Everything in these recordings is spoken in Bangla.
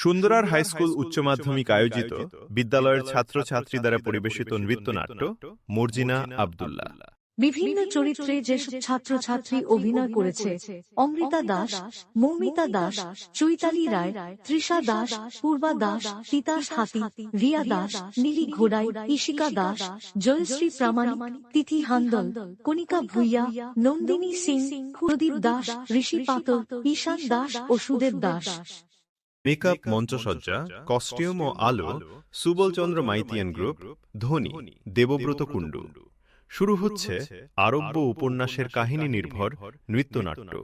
সুন্দরার হাইস্কুল উচ্চ মাধ্যমিক আয়োজিত বিদ্যালয়ের ছাত্রছাত্রী দ্বারা পরিবেশিত নৃত্যনাট্য মর্জিনা আব্দুল্লাহ। বিভিন্ন চরিত্রে যেসব ছাত্রছাত্রী অভিনয় করেছে: অমৃতা দাস, মৌমিতা দাস, চৈতালি রায়, তৃষা দাস, পূর্বা দাস, তিতাস হাতি, রিয়া দাস, নীলি ঘোড়াই, ইশিকা দাস, জয়শ্রী প্রামাণিক, তিথি হান্দল, কণিকা ভুইয়া, নন্দিনী সিং, প্রদীপ দাস, ঋষি পাতল, ঈশান দাস ও সুদেব দাস। মেকআপ, মঞ্চসজ্জা, কস্টিউম ও আলো সুবল চন্দ্র মাইতিয়ান গ্রুপ, ধ্বনি দেবব্রত কুণ্ডু। শুরু হচ্ছে আরব্য উপন্যাসের কাহিনী নির্ভর নৃত্যনাট্য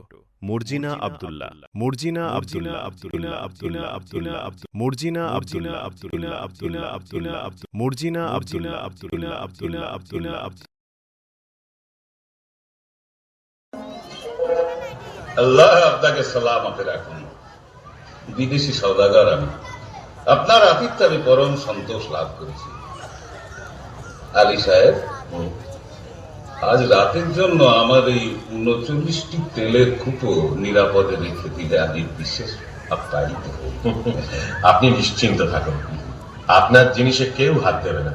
মর্জিনা আব্দুল্লাহ। মর্জিনা আব্দুল্লাহ আব্দুল্লাহ আব্দুল্লাহ আব্দুল্লাহ মর্জিনা আব্দুল্লাহ আব্দুল্লাহ আব্দুল্লাহ আব্দুল্লাহ মর্জিনা আব্দুল্লাহ আব্দুল্লাহ আব্দুল্লাহ আব্দুল্লাহ। আল্লাহ আপনাকে সালামতে রাখুন। বিদেশি সওদাগর আমি, আপনার আতিথ্যে আমি পরম সন্তোষ লাভ করেছি। আলী সাহেব, আজ রাতের জন্য আমার এই ৩৯টি তেলের কুপো নিরাপদে রেখে দিলে আমি বিশেষ আপ্যায়িত হই। আপনি নিশ্চিন্ত থাকুন, আপনার জিনিসে কেউ হাত দেবে না।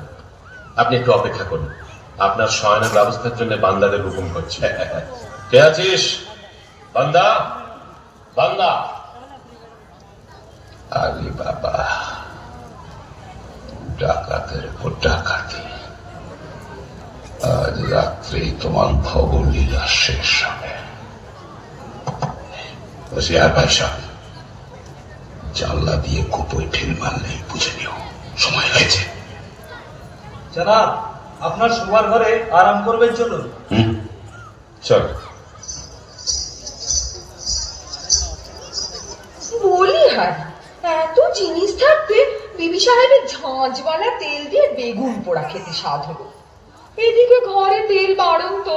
আপনি একটু অপেক্ষা করুন, আপনার শয়নের ব্যবস্থার জন্য বান্দাদের হুকুম করছি। কে আছিস বান্দা? বান্দা। আলী বাবা, ডাকাতের উপর ডাকাতি। আজ রাত্রেই তোমার ভবলীলা শেষ হবে। হোশিয়ার ভাই সাহেব, জানলা দিয়ে কুপোয় ঢিল মারলেই বুঝে নিও সময় হয়েছে। জনাব, আপনার শোবার ঘরে আরাম করবেন, চলুন। চল। বলি হ্যাঁ, এত জিনিস থাকতে বিবি সাহেবের ঝাঁঝওয়ালা তেল দিয়ে বেগুন পোড়া খেতে স্বাদ হলো। এদিকে ঘরে তেল বাড়ন্ত।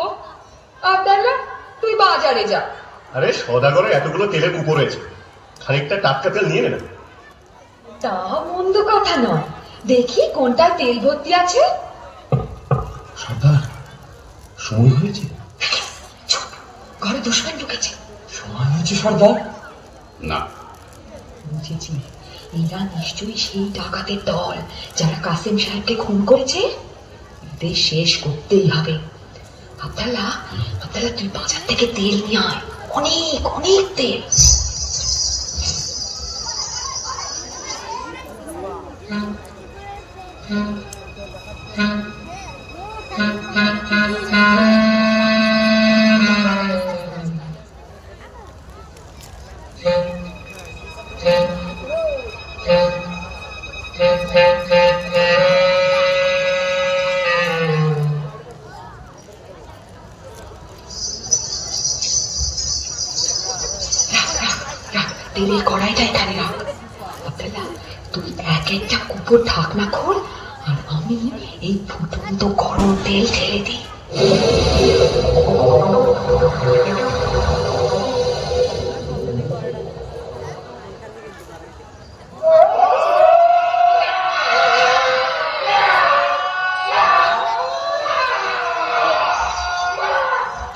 আব্দুল্লাহ, তুই বাজারে যা। আরে সওদাগরে এতগুলো তেলের কুপো রয়েছে, খানিকটা টাটকা তেল নিয়ে নেবেন। তা মন্দ কথা নয়, দেখি কোনটা তেল ভর্তি আছে। সর্দার, সময় হয়েছে। চুপ, ঘরে দুশমন ঢুকেছে। সময় হয়েছে সর্দার? না, বুঝেছি, এরা নিশ্চয়ই সেই ডাকাতের দল যারা কাসেম সাহেবকে খুন করেছে। এদের শেষ করতেই হবে। আব্দুল্লাহ, আব্দুল্লাহ, তুই বাজার থেকে তেল নিয়ে আয়, অনেক অনেক তেল। তেলের কড়াইটা এখানে রাখ। আব্দুল্লাহ, তুই এক একটা কুপোর ঢাকনা খোল, আর আমি এই ফুটন্ত গরম তেল ঢেলে দিই।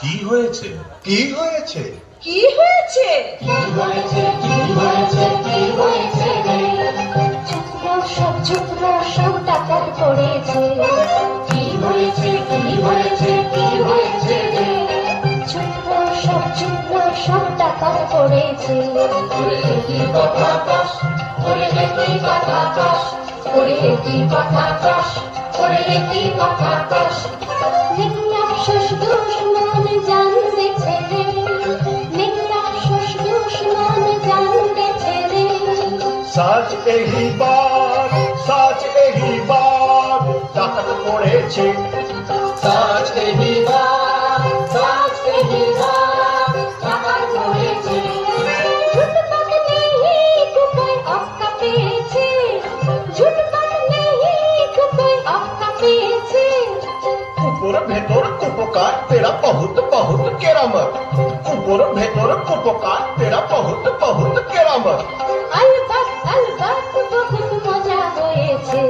কি হয়েছে? কি হয়েছে? কি হয়েছে? সব টাকার পড়েছে। কি হয়েছে? সব টাকার পড়েছে। শ্বশুর দুশ্মন জানবে ছেলে, শ্বশুর দুশ্মন জানবে ছেলে। সাজ এহি বাত ডাকাত পড়েছে। সাজ এহি বাত টাকার পড়েছে। ঝুটপাট নেই কুপোয় অক্কা পেয়েছে। কুপোর ভেতর কুপকার তেরা বহুত বহুত কেরামত। কুপোর ভেতর কুপকার তেরা বহুত বহুত কেরামত। আলবাত বহুত মজা হয়েছে।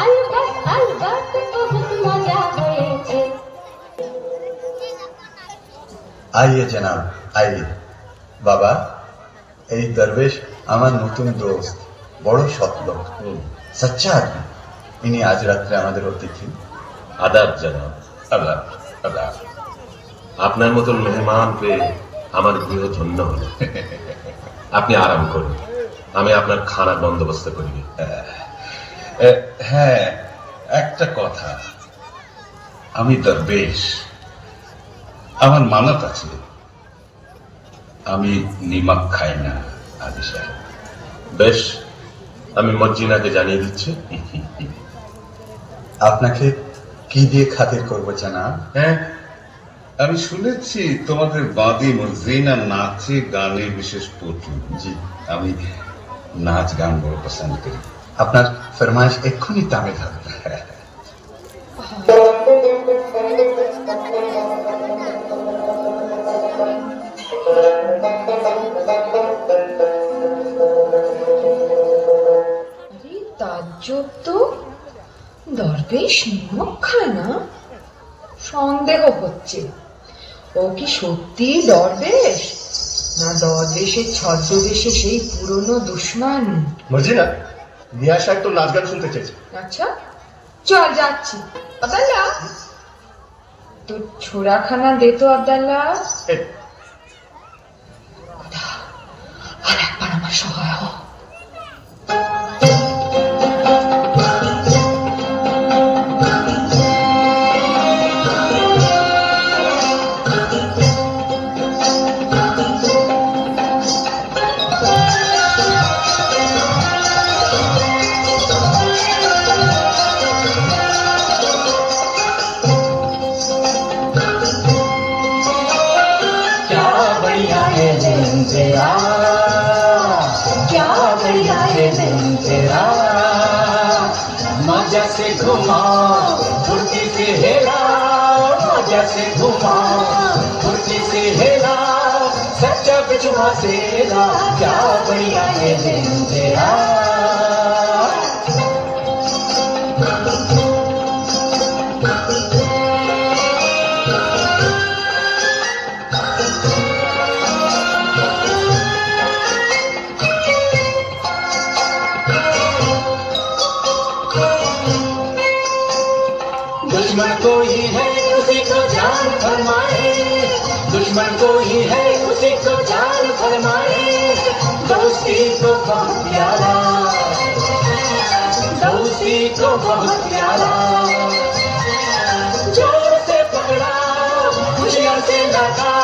আলবাত বহুত মজা হয়েছে। आइए जनाब, आइए। बाबा, এই দরবেশ আমার নতুন দোস্ত, বড় সৎ লোক, সচ্চা আদমি। ইনি আজ রাত্রে আমাদের অতিথি। আদাব জানাব। আল্লাহ আল্লাহ। আপনার মতন মেহমান পেয়ে আমার গৃহ ধন্য হল। আপনি আরাম করুন, আমি আপনার খানার বন্দোবস্ত করি। হ্যাঁ, একটা কথা, আমি দরবেশ, আমার মানত আছে, আমি নিমক খাই না আলী সাহেব। বেশ, আমি মজ্জিনাকে জানিয়ে দিচ্ছি। আপনাকে কি দিয়ে খাতির করবো জানাব? হ্যাঁ, আমি শুনেছি তোমাদের বাদী মজিনা নাচে গানে বিশেষ পটু। জি, আমি নাচ গান বড় পছন্দ করি। আপনার ফরমাইশ এক্ষুনি তামিল হবে। আরে তাজ্জব তো, দরবেশ নিমক খায় না? সন্দেহ হচ্ছে ও কি সত্যি দরবেশ, না দরবেশের ছদ্মবেশে সেই পুরনো দুশ্মন? মর্জিনা, মিয়া সাহেব তো নাচ গান শুনতে চেয়েছে। আচ্ছা, চল যাচ্ছি। আব্দাল্লাহ, তোর ছোড়াখানা দে তো আব্দাল্লাহ। খোদা, আর একবার আমার সহায় হ। क्या बढ़िया ये दिन तेरा, मजा से घुमाओ फुर्ती से हिलाओ, मजा से घुमाओ फुर्ती से हिलाओ, सच्चा बिछुआ से ला, क्या बढ़िया ये दिन तेरा। दुश्मन कोई है उसी को जान फरमाए, दुश्मन कोई है उसी को जान फरमाए, दोस्ती को बहुत प्यारा, दोस्ती को बहुत प्यारा, जोर से पकड़ा खुशियां से लगा,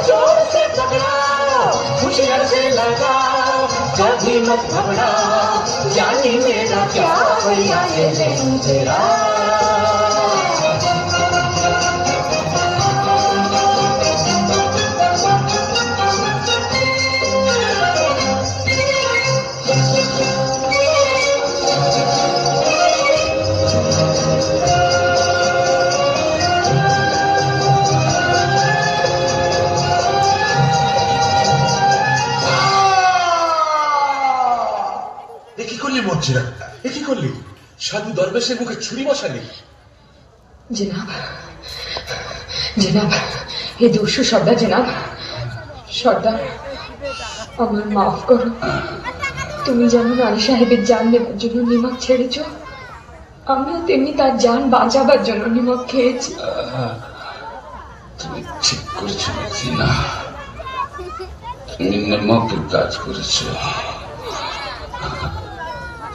जोर से पकड़ा खुशियां से लगा, कभी मत घबरा जानी मेरा, क्या बढ़िया ये दिन तेरा। কি করলি মর্জিনা, এ কি করলি? সাধু দরবেশের মুখে ছুরি বসালি? জনাব, জনাব, এ দস্যু সর্দার, জনাব সর্দার, আমার মাফ করো। তুমি যেমন আলী সাহেবের জান নেবার জন্য নিমক ছেড়েছ, আমিও তেমনি তার জান বাঁচাবার জন্য নিমক খেয়েছি। তুমি ঠিক করেছো মজিনা, তুমি নিমকের কাজ করেছো।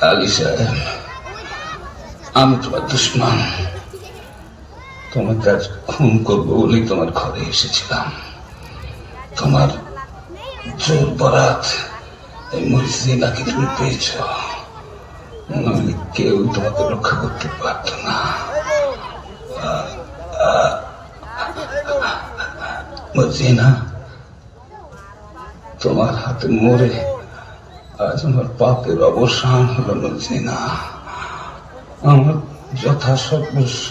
আলী সাহেব, আমি তোমার দুশ্মন, তোমার কাজ খুন করবো বলেই তোমার ঘরে এসেছিলাম। তোমার জোর বরাত এই মজিনাকে তুমি পেয়েছ, নাহলে কেউ তোমাকে রক্ষা করতে পারত না। মজিনা, তোমার হাতে মরে আজ আমার পাপের অবসান হলো। মজিনা, আমার যথাসর্বস্ব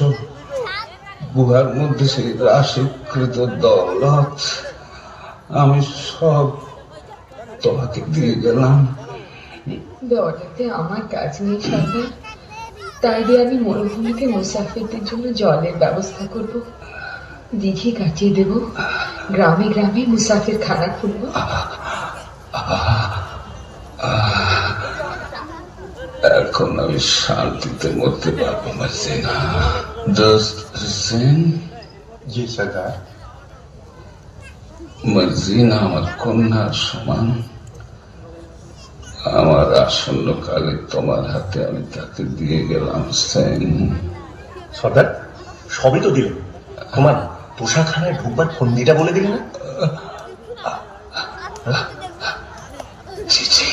গুহার মধ্যে সেই রাশিকৃত দৌলত আমি সব তোমাকে দিয়ে গেলাম। দৌলতে আমার কাজ নেই সর্দার, তাই দিয়ে আমি মরুভূমিতে মুসাফিরদের জন্য জলের ব্যবস্থা করব, দিঘি কাটিয়ে দেব, গ্রামে গ্রামে মুসাফির খানা খুলব। এখন আমি শান্তিতে মরতে পারবো মার্জিনা। দোস্ত হুসেন, জি সরদার। মার্জিনা আমার কন্যার সমান। আমার আসন্ন কালে তোমার হাতে আমি তাকে দিয়ে গেলাম সেন। সর্দার, সবই তো দিল, তোমার পোশাকখানায় ঢুকবার ফন্দিটা বলে দিলে না? জি জি।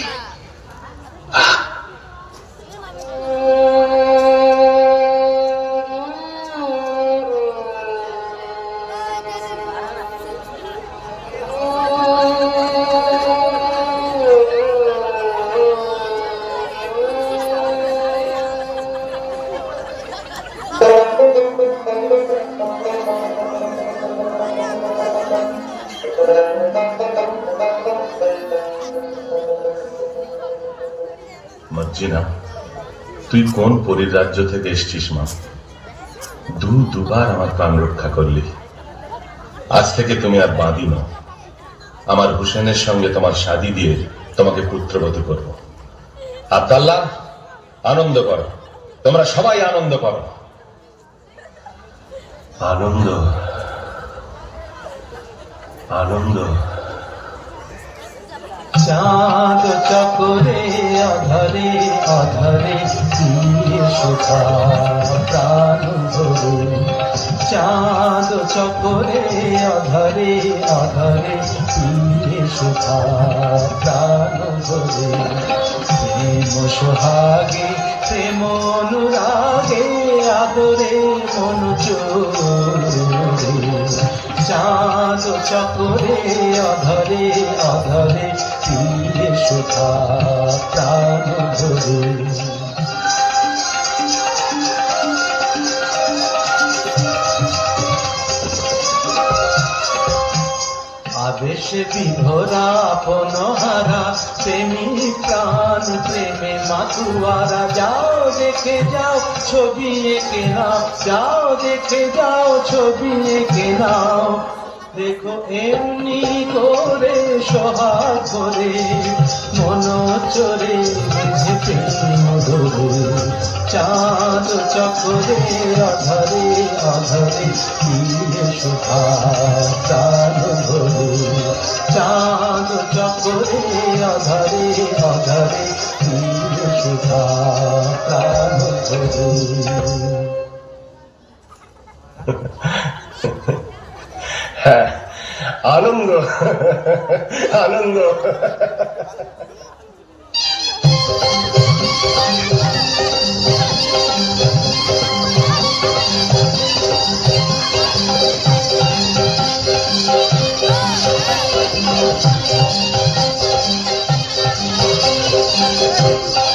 মর্জিনা, তুই কোন পরীর রাজ্য থেকে এসছিস মা? দুবার আমার প্রাণ রক্ষা করলি। আজ থেকে তুমি আর বাঁধি নও। আমার হুসেনের সঙ্গে তোমার শাদী দিয়ে তোমাকে পুত্রবতী করব। আব্দাল্লাহ, আনন্দ করো, তোমরা সবাই আনন্দ করো। আনন্দ, আনন্দ। চাঁদ চকরে অধরে অধরে দিয়ে শোভা প্রাণ ধরে, চাঁদ চকরে অধরে অধরে দিয়ে শোভা প্রাণ ধরে, প্রেম সোহাগে প্রেম অনুরাগে আদরে মন চোরে, চাঁদ চকরে অধরে অধরে দিয়ে শোভা প্রাণ ধরে। আবেশ বিভোরা পনহারা প্রেমিক প্রাণ প্রেমে মাতুয়ারা, যাও দেখে যাও ছবি এঁকে নাও, যাও দেখে যাও ছবি এঁকে নাও, দেখো এমনি করে সোহাগ করে মন চরে যে প্রেম ধরে, চাঁদ চকরে অধরে অধরে দিয়ে শোভা প্রাণ ধরে, চাঁদ চকরে অধরে অধরে দিয়ে শোভা প্রাণ ধরে। হ্যাঁ, আনন্দ, আনন্দ। Thank you.